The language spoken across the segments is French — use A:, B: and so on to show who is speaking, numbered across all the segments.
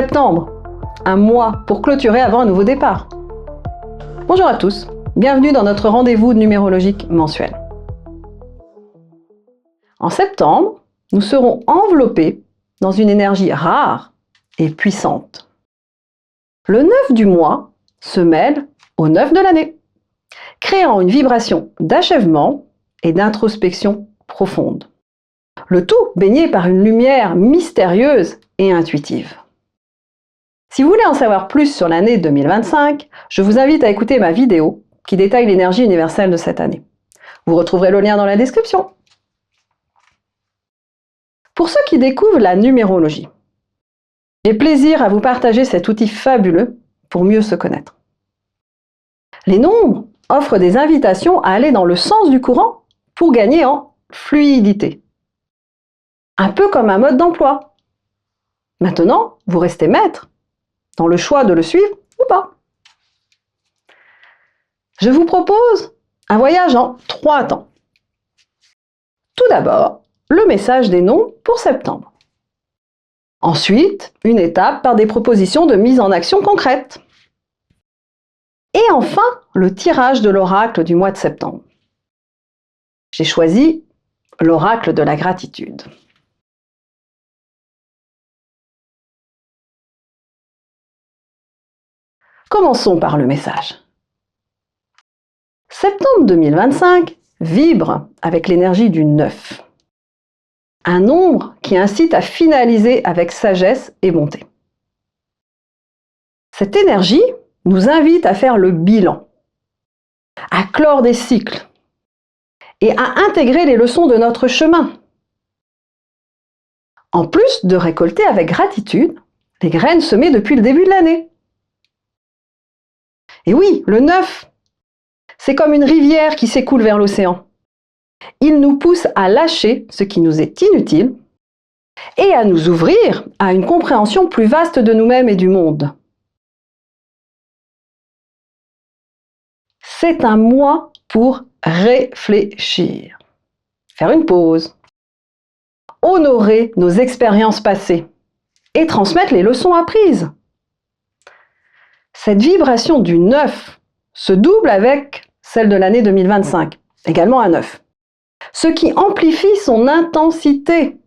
A: Septembre, un mois pour clôturer avant un nouveau départ. Bonjour à tous, bienvenue dans notre rendez-vous numérologique mensuel. En septembre, nous serons enveloppés dans une énergie rare et puissante. Le 9 du mois se mêle au 9 de l'année, créant une vibration d'achèvement et d'introspection profonde. Le tout baigné par une lumière mystérieuse et intuitive. Si vous voulez en savoir plus sur l'année 2025, je vous invite à écouter ma vidéo qui détaille l'énergie universelle de cette année. Vous retrouverez le lien dans la description. Pour ceux qui découvrent la numérologie, j'ai plaisir à vous partager cet outil fabuleux pour mieux se connaître. Les nombres offrent des invitations à aller dans le sens du courant pour gagner en fluidité. Un peu comme un mode d'emploi. Maintenant, vous restez maître dans le choix de le suivre ou pas. Je vous propose un voyage en 3 temps. Tout d'abord, le message des noms pour septembre. Ensuite, une étape par des propositions de mise en action concrète. Et enfin, le tirage de l'oracle du mois de septembre. J'ai choisi l'oracle de la gratitude. Commençons par le message. Septembre 2025 vibre avec l'énergie du 9. Un nombre qui incite à finaliser avec sagesse et bonté. Cette énergie nous invite à faire le bilan, à clore des cycles et à intégrer les leçons de notre chemin. En plus de récolter avec gratitude les graines semées depuis le début de l'année. Et oui, le 9, c'est comme une rivière qui s'écoule vers l'océan. Il nous pousse à lâcher ce qui nous est inutile et à nous ouvrir à une compréhension plus vaste de nous-mêmes et du monde. C'est un mois pour réfléchir, faire une pause, honorer nos expériences passées et transmettre les leçons apprises. Cette vibration du 9 se double avec celle de l'année 2025, également un 9, ce qui amplifie son intensité.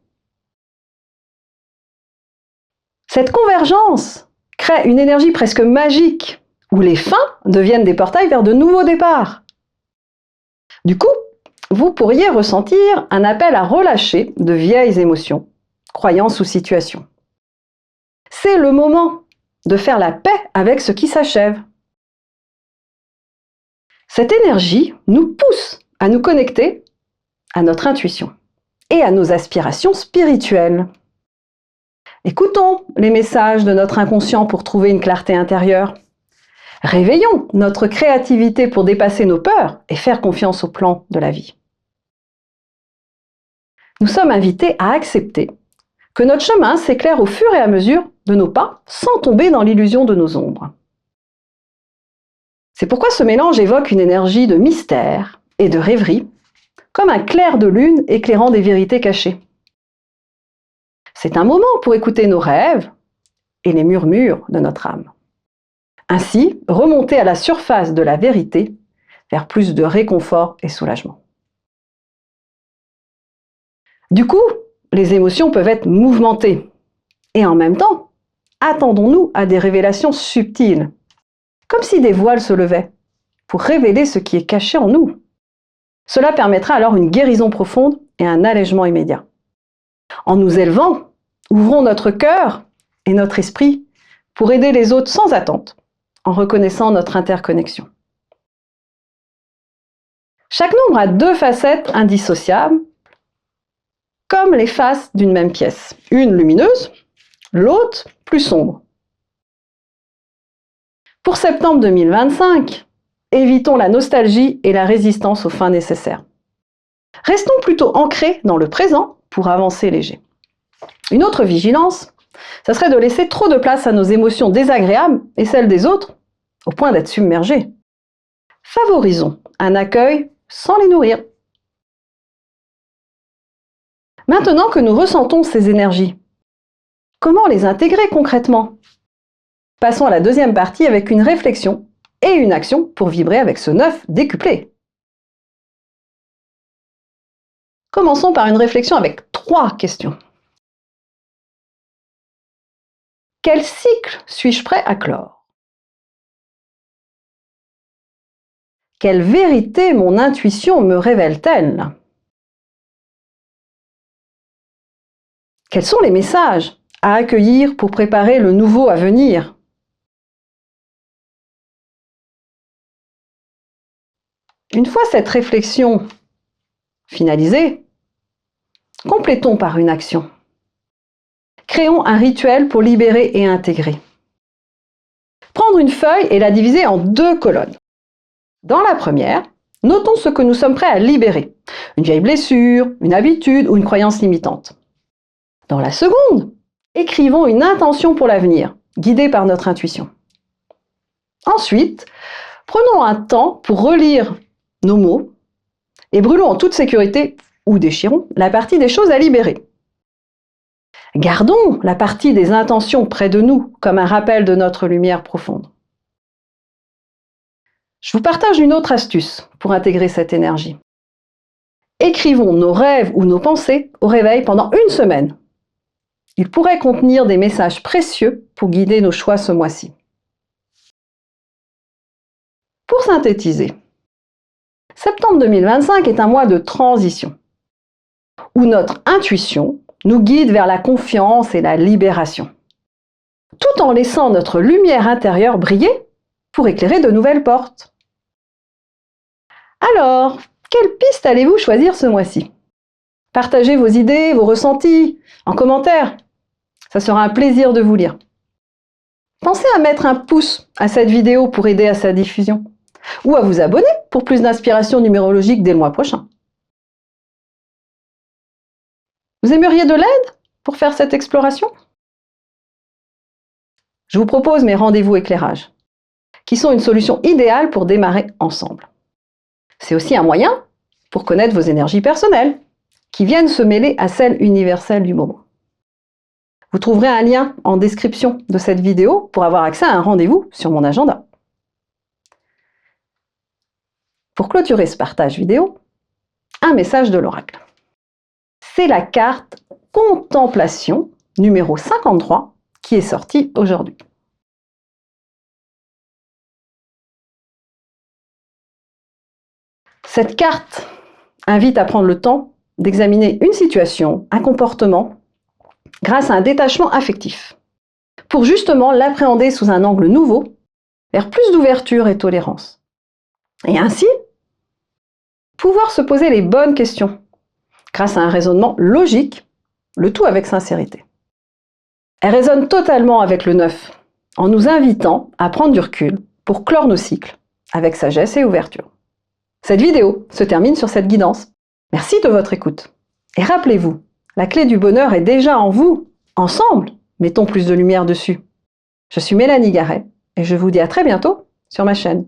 A: Cette convergence crée une énergie presque magique, où les fins deviennent des portails vers de nouveaux départs. Du coup, vous pourriez ressentir un appel à relâcher de vieilles émotions, croyances ou situations. C'est le moment de faire la paix avec ce qui s'achève. Cette énergie nous pousse à nous connecter à notre intuition et à nos aspirations spirituelles. Écoutons les messages de notre inconscient pour trouver une clarté intérieure. Réveillons notre créativité pour dépasser nos peurs et faire confiance au plan de la vie. Nous sommes invités à accepter que notre chemin s'éclaire au fur et à mesure de nos pas sans tomber dans l'illusion de nos ombres. C'est pourquoi ce mélange évoque une énergie de mystère et de rêverie, comme un clair de lune éclairant des vérités cachées. C'est un moment pour écouter nos rêves et les murmures de notre âme. Ainsi, remonter à la surface de la vérité vers plus de réconfort et soulagement. Du coup, les émotions peuvent être mouvementées. Et en même temps, attendons-nous à des révélations subtiles, comme si des voiles se levaient, pour révéler ce qui est caché en nous. Cela permettra alors une guérison profonde et un allègement immédiat. En nous élevant, ouvrons notre cœur et notre esprit pour aider les autres sans attente, en reconnaissant notre interconnexion. Chaque nombre a 2 facettes indissociables, comme les faces d'une même pièce. Une lumineuse, l'autre plus sombre. Pour septembre 2025, évitons la nostalgie et la résistance aux fins nécessaires. Restons plutôt ancrés dans le présent pour avancer léger. Une autre vigilance, ça serait de laisser trop de place à nos émotions désagréables et celles des autres, au point d'être submergés. Favorisons un accueil sans les nourrir. Maintenant que nous ressentons ces énergies, comment les intégrer concrètement? Passons à la deuxième partie avec une réflexion et une action pour vibrer avec ce 9 décuplé. Commençons par une réflexion avec 3 questions. Quel cycle suis-je prêt à clore? Quelle vérité mon intuition me révèle-t-elle? Quels sont les messages à accueillir pour préparer le nouveau à venir? Une fois cette réflexion finalisée, complétons par une action. Créons un rituel pour libérer et intégrer. Prendre une feuille et la diviser en 2 colonnes. Dans la première, notons ce que nous sommes prêts à libérer. Une vieille blessure, une habitude ou une croyance limitante. Dans la seconde, écrivons une intention pour l'avenir, guidée par notre intuition. Ensuite, prenons un temps pour relire nos mots et brûlons en toute sécurité, ou déchirons, la partie des choses à libérer. Gardons la partie des intentions près de nous comme un rappel de notre lumière profonde. Je vous partage une autre astuce pour intégrer cette énergie. Écrivons nos rêves ou nos pensées au réveil pendant 1 semaine. Ils pourraient contenir des messages précieux pour guider nos choix ce mois-ci. Pour synthétiser, septembre 2025 est un mois de transition, où notre intuition nous guide vers la confiance et la libération, tout en laissant notre lumière intérieure briller pour éclairer de nouvelles portes. Alors, quelle piste allez-vous choisir ce mois-ci? Partagez vos idées, vos ressentis en commentaire. Ça sera un plaisir de vous lire. Pensez à mettre un pouce à cette vidéo pour aider à sa diffusion, ou à vous abonner pour plus d'inspiration numérologique dès le mois prochain. Vous aimeriez de l'aide pour faire cette exploration? Je vous propose mes rendez-vous éclairage, qui sont une solution idéale pour démarrer ensemble. C'est aussi un moyen pour connaître vos énergies personnelles, qui viennent se mêler à celles universelles du moment. Vous trouverez un lien en description de cette vidéo pour avoir accès à un rendez-vous sur mon agenda. Pour clôturer ce partage vidéo, un message de l'oracle. C'est la carte Contemplation numéro 53 qui est sortie aujourd'hui. Cette carte invite à prendre le temps d'examiner une situation, un comportement, grâce à un détachement affectif, pour justement l'appréhender sous un angle nouveau, vers plus d'ouverture et tolérance. Et ainsi, pouvoir se poser les bonnes questions, grâce à un raisonnement logique, le tout avec sincérité. Elle résonne totalement avec le 9, en nous invitant à prendre du recul pour clore nos cycles, avec sagesse et ouverture. Cette vidéo se termine sur cette guidance. Merci de votre écoute. Et rappelez-vous, la clé du bonheur est déjà en vous. Ensemble, mettons plus de lumière dessus. Je suis Mélanie Garret et je vous dis à très bientôt sur ma chaîne.